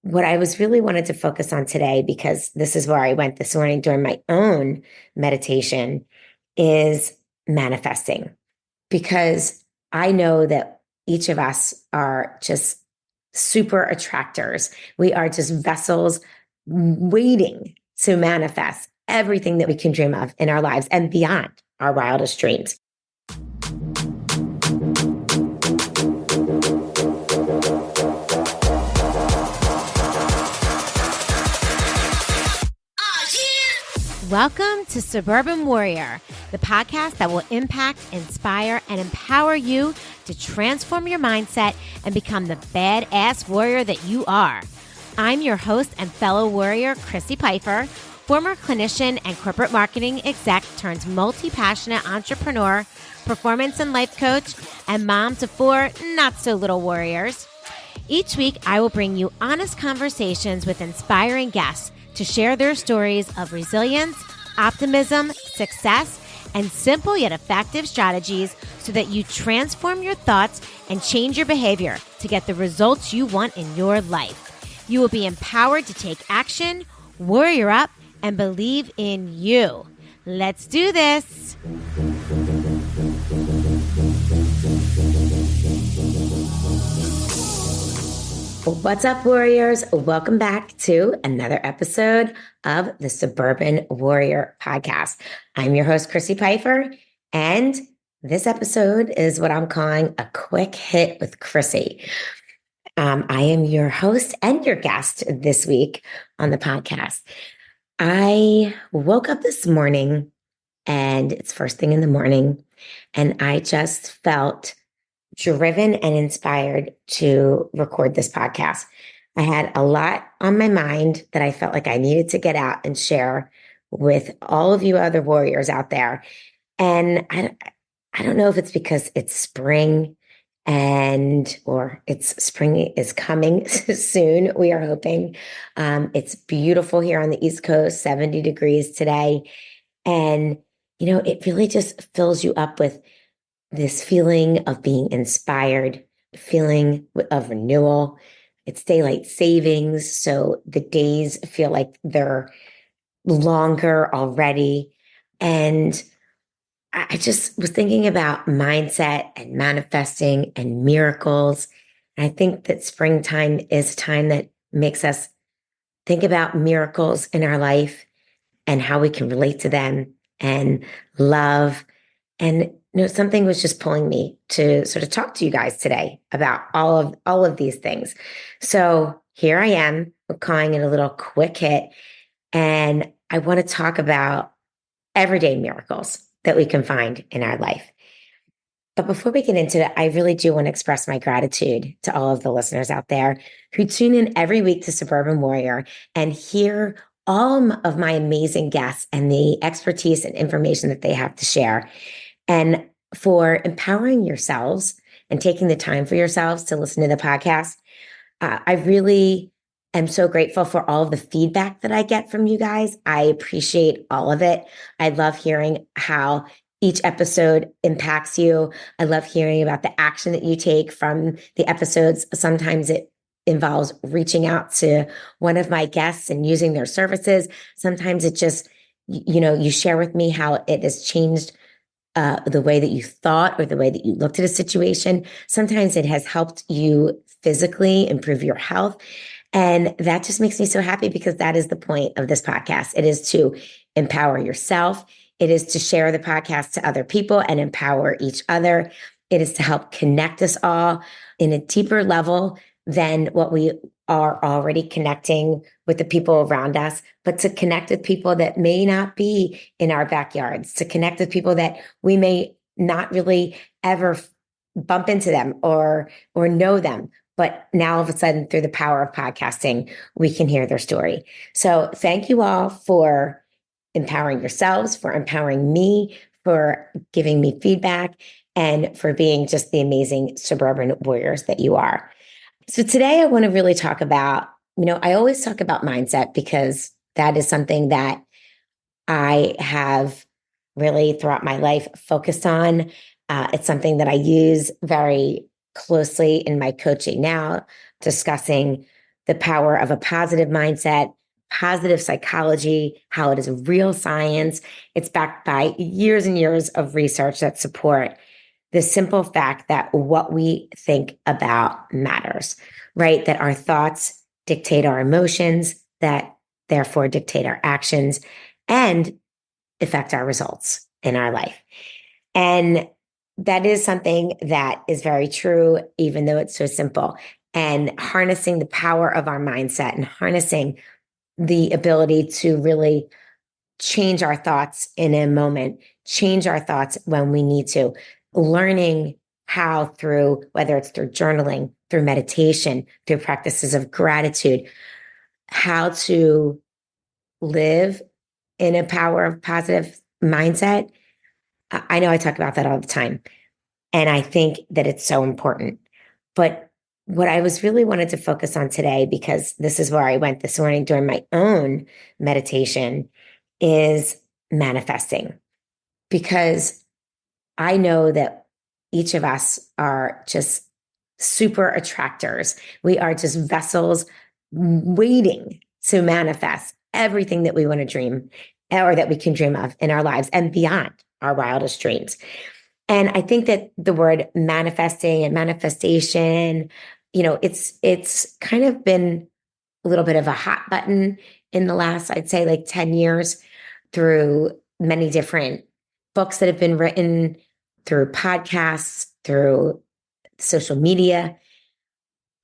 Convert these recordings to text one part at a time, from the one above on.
what I was really wanted to focus on today, because this is where I went this morning during my own meditation, is manifesting. Because I know that each of us are just super attractors. We are just vessels waiting to manifest everything that we can dream of in our lives and beyond our wildest dreams. Welcome to Suburban Warrior, the podcast that will impact, inspire, and empower you to transform your mindset and become the badass warrior that you are. I'm your host and fellow warrior, Crissy Pfeiffer, former clinician and corporate marketing exec turned multi-passionate entrepreneur, performance and life coach, and mom to 4 not-so-little warriors. Each week, I will bring you honest conversations with inspiring guests to share their stories of resilience, optimism, success, and simple yet effective strategies so that you transform your thoughts and change your behavior to get the results you want in your life. You will be empowered to take action, warrior up, and believe in you. Let's do this. What's up, warriors? Welcome back to another episode of the Suburban Warrior Podcast. I'm your host, Crissy Pfeiffer, and this episode is what I'm calling a quick hit with Crissy. I am your host and your guest this week on the podcast. I woke up this morning, and it's first thing in the morning, and I just felt driven and inspired to record this podcast. I had a lot on my mind that I felt like I needed to get out and share with all of you other warriors out there. And I don't know if it's because it's spring or spring is coming soon. We are hoping. It's beautiful here on the East Coast, 70 degrees today. And, it really just fills you up with this feeling of being inspired, feeling of renewal. It's daylight savings, so the days feel like they're longer already. And I just was thinking about mindset and manifesting and miracles. And I think that springtime is a time that makes us think about miracles in our life and how we can relate to them and love. And something was just pulling me to sort of talk to you guys today about all of these things. So here I am, we're calling it a little quick hit. And I want to talk about everyday miracles that we can find in our life. But before we get into it, I really do want to express my gratitude to all of the listeners out there who tune in every week to Suburban Warrior and hear all of my amazing guests and the expertise and information that they have to share. And for empowering yourselves and taking the time for yourselves to listen to the podcast. I really am so grateful for all of the feedback that I get from you guys. I appreciate all of it. I love hearing how each episode impacts you. I love hearing about the action that you take from the episodes. Sometimes it involves reaching out to one of my guests and using their services. Sometimes it just, you share with me how it has changed the way that you thought or the way that you looked at a situation. Sometimes it has helped you physically improve your health. And that just makes me so happy because that is the point of this podcast. It is to empower yourself. It is to share the podcast to other people and empower each other. It is to help connect us all in a deeper level than what we are already connecting with the people around us, but to connect with people that may not be in our backyards, to connect with people that we may not really ever bump into them or know them. But now all of a sudden, through the power of podcasting, we can hear their story. So thank you all for empowering yourselves, for empowering me, for giving me feedback, and for being just the amazing suburban warriors that you are. So today I want to really talk about, I always talk about mindset because that is something that I have really throughout my life focused on. It's something that I use very closely in my coaching now, discussing the power of a positive mindset, positive psychology, how it is real science. It's backed by years and years of research that support the simple fact that what we think about matters, right? That our thoughts dictate our emotions, that therefore dictate our actions and affect our results in our life. And that is something that is very true, even though it's so simple. And harnessing the power of our mindset and harnessing the ability to really change our thoughts in a moment, change our thoughts when we need to, learning how through, whether it's through journaling, through meditation, through practices of gratitude, how to live in a power of positive mindset. I know I talk about that all the time. And I think that it's so important. But what I was really wanted to focus on today, because this is where I went this morning during my own meditation, is manifesting. Because I know that each of us are just super attractors. We are just vessels waiting to manifest everything that we want to dream or that we can dream of in our lives and beyond our wildest dreams. And I think that the word manifesting and manifestation, it's kind of been a little bit of a hot button in the last, I'd say, like 10 years through many different books that have been written, through podcasts, through social media.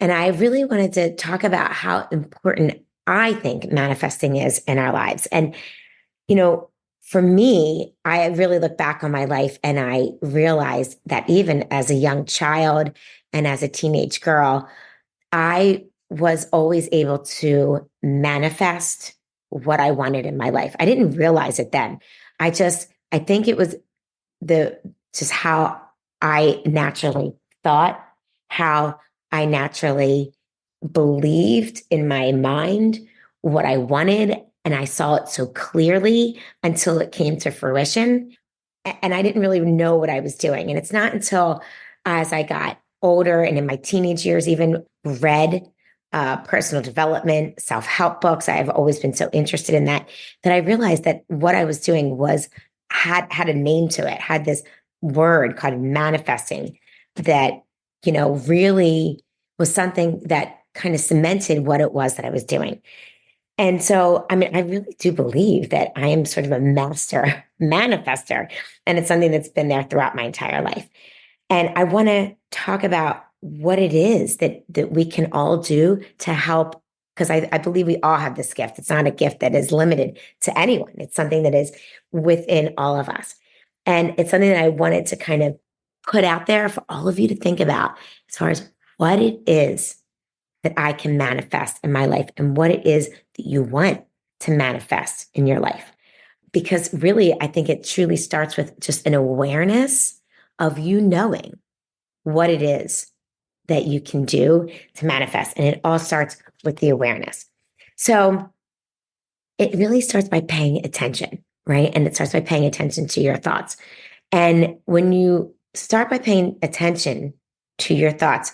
And I really wanted to talk about how important I think manifesting is in our lives. And, for me, I really look back on my life and I realized that even as a young child and as a teenage girl, I was always able to manifest what I wanted in my life. I didn't realize it then. I think it was just how I naturally thought, how I naturally believed in my mind what I wanted. And I saw it so clearly until it came to fruition. And I didn't really know what I was doing. And it's not until as I got older and in my teenage years, even read personal development, self-help books. I've always been so interested in that I realized that what I was doing had a name to it, had this word called manifesting that, really was something that kind of cemented what it was that I was doing. And so, I mean, I really do believe that I am sort of a master manifester, and it's something that's been there throughout my entire life. And I want to talk about what it is that we can all do to help, because I believe we all have this gift. It's not a gift that is limited to anyone. It's something that is within all of us. And it's something that I wanted to kind of put out there for all of you to think about as far as what it is that I can manifest in my life and what it is that you want to manifest in your life. Because really, I think it truly starts with just an awareness of you knowing what it is that you can do to manifest. And it all starts with the awareness. So it really starts by paying attention, right? And it starts by paying attention to your thoughts. And when you start by paying attention to your thoughts,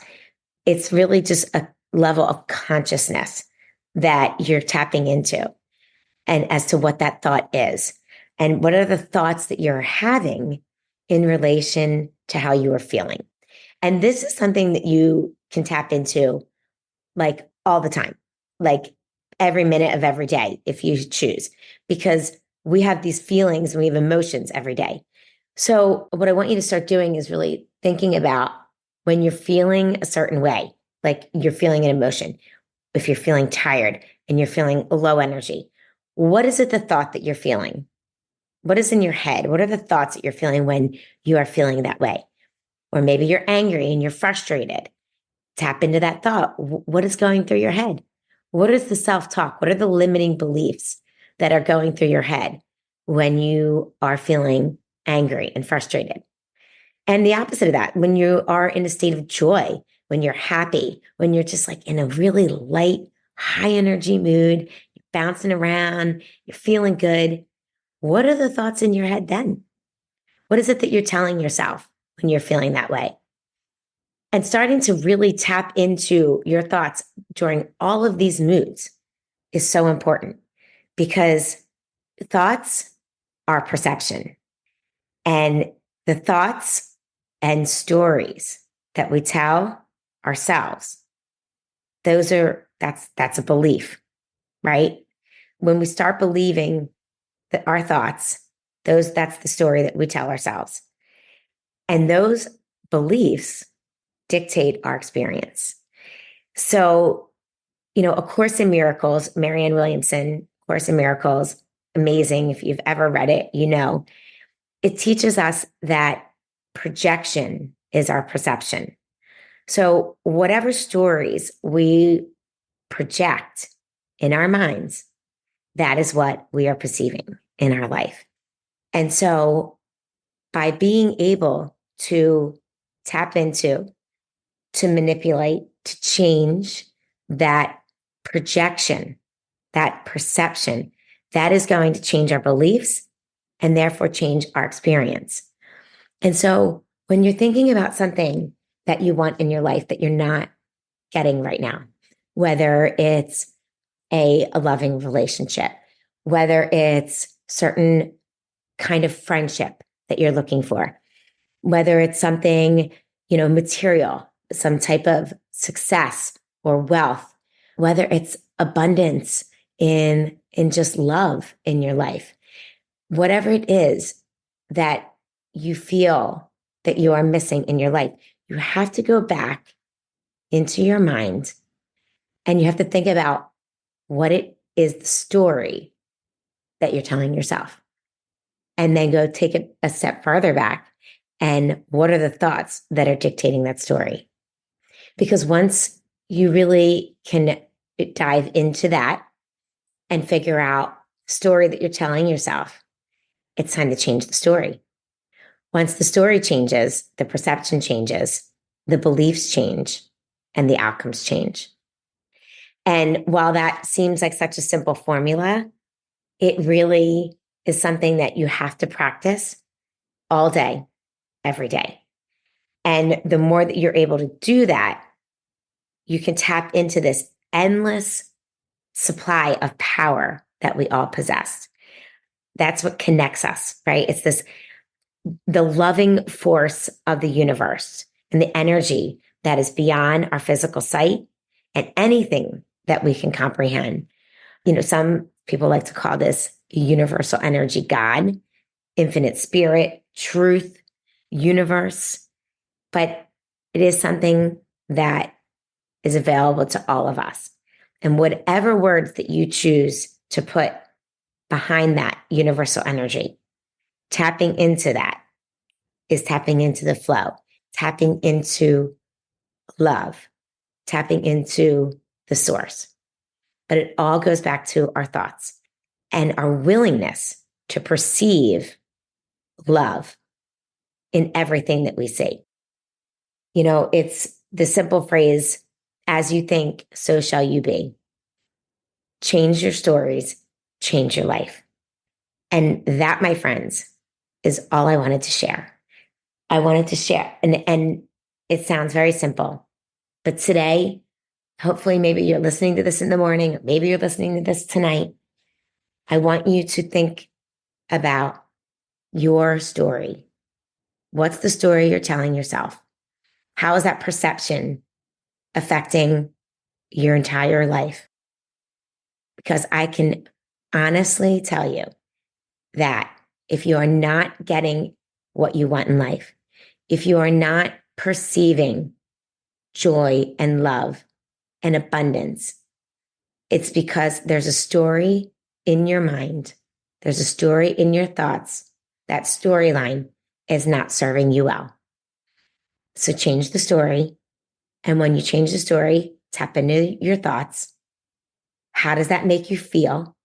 it's really just a level of consciousness that you're tapping into, and as to what that thought is and what are the thoughts that you're having in relation to how you are feeling. And this is something that you can tap into like all the time, like every minute of every day, if you choose, because we have these feelings and we have emotions every day. So what I want you to start doing is really thinking about when you're feeling a certain way, like you're feeling an emotion. If you're feeling tired and you're feeling low energy, what is it, the thought that you're feeling? What is in your head? What are the thoughts that you're feeling when you are feeling that way? Or maybe you're angry and you're frustrated. Tap into that thought. What is going through your head? What is the self-talk? What are the limiting beliefs that are going through your head when you are feeling angry and frustrated? And the opposite of that, when you are in a state of joy, when you're happy, when you're just like in a really light, high energy mood, you're bouncing around, you're feeling good. What are the thoughts in your head then? What is it that you're telling yourself when you're feeling that way? And starting to really tap into your thoughts during all of these moods is so important because thoughts are perception. And the thoughts and stories that we tell ourselves, that's a belief, right? When we start believing that our thoughts, that's the story that we tell ourselves. And those beliefs dictate our experience. So, A Course in Miracles, Marianne Williamson, Course in Miracles, amazing. If you've ever read it, it teaches us that projection is our perception. So whatever stories we project in our minds, that is what we are perceiving in our life. And so by being able to tap into, to manipulate, to change that projection, that perception, that is going to change our beliefs and therefore change our experience. And so when you're thinking about something that you want in your life that you're not getting right now, whether it's a loving relationship, whether it's certain kind of friendship that you're looking for, whether it's something, material, some type of success or wealth, whether it's abundance in just love in your life, whatever it is that you feel that you are missing in your life, you have to go back into your mind and you have to think about what it is, the story that you're telling yourself. And then go take it a step farther back. And what are the thoughts that are dictating that story? Because once you really can dive into that and figure out the story that you're telling yourself, it's time to change the story. Once the story changes, the perception changes, the beliefs change, and the outcomes change. And while that seems like such a simple formula, it really is something that you have to practice all day, every day. And the more that you're able to do that, you can tap into this endless supply of power that we all possess. That's what connects us, right? It's the loving force of the universe and the energy that is beyond our physical sight and anything that we can comprehend. Some people like to call this universal energy, God, infinite spirit, truth, universe, but it is something that is available to all of us. And whatever words that you choose to put behind that universal energy, tapping into that is tapping into the flow, tapping into love, tapping into the source. But it all goes back to our thoughts and our willingness to perceive love in everything that we see. It's the simple phrase, as you think, so shall you be. Change your stories, change your life. And that, my friends, is all I wanted to share. I wanted to share, and it sounds very simple, but today, hopefully maybe you're listening to this in the morning, maybe you're listening to this tonight. I want you to think about your story. What's the story you're telling yourself? How is that perception affecting your entire life? Because I can honestly tell you that if you are not getting what you want in life, if you are not perceiving joy and love and abundance, it's because there's a story in your mind. There's a story in your thoughts. That storyline is not serving you well. So change the story. And when you change the story, tap into your thoughts. How does that make you feel?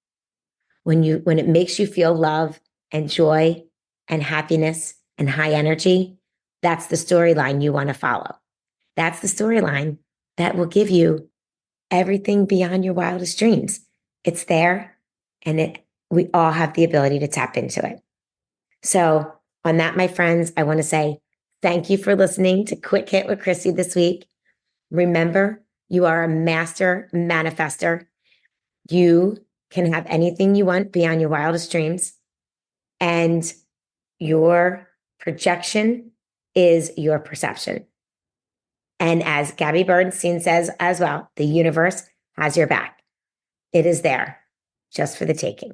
When it makes you feel love and joy and happiness and high energy, that's the storyline you want to follow. That's the storyline that will give you everything beyond your wildest dreams. It's there, and we all have the ability to tap into it. So on that, my friends, I want to say Thank you for listening to Quick Hit with Crissy this week. Remember, you are a master manifester. You can have anything you want beyond your wildest dreams. And your projection is your perception. And as Gabby Bernstein says as well, the universe has your back. It is there just for the taking.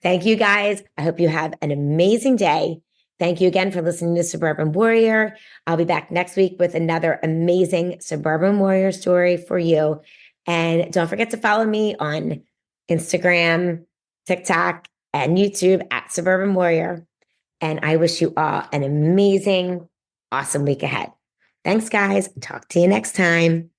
Thank you, guys. I hope you have an amazing day. Thank you again for listening to Suburban Warrior. I'll be back next week with another amazing Suburban Warrior story for you. And don't forget to follow me on Instagram, TikTok, and YouTube at Suburban Warrior. And I wish you all an amazing, awesome week ahead. Thanks, guys. Talk to you next time.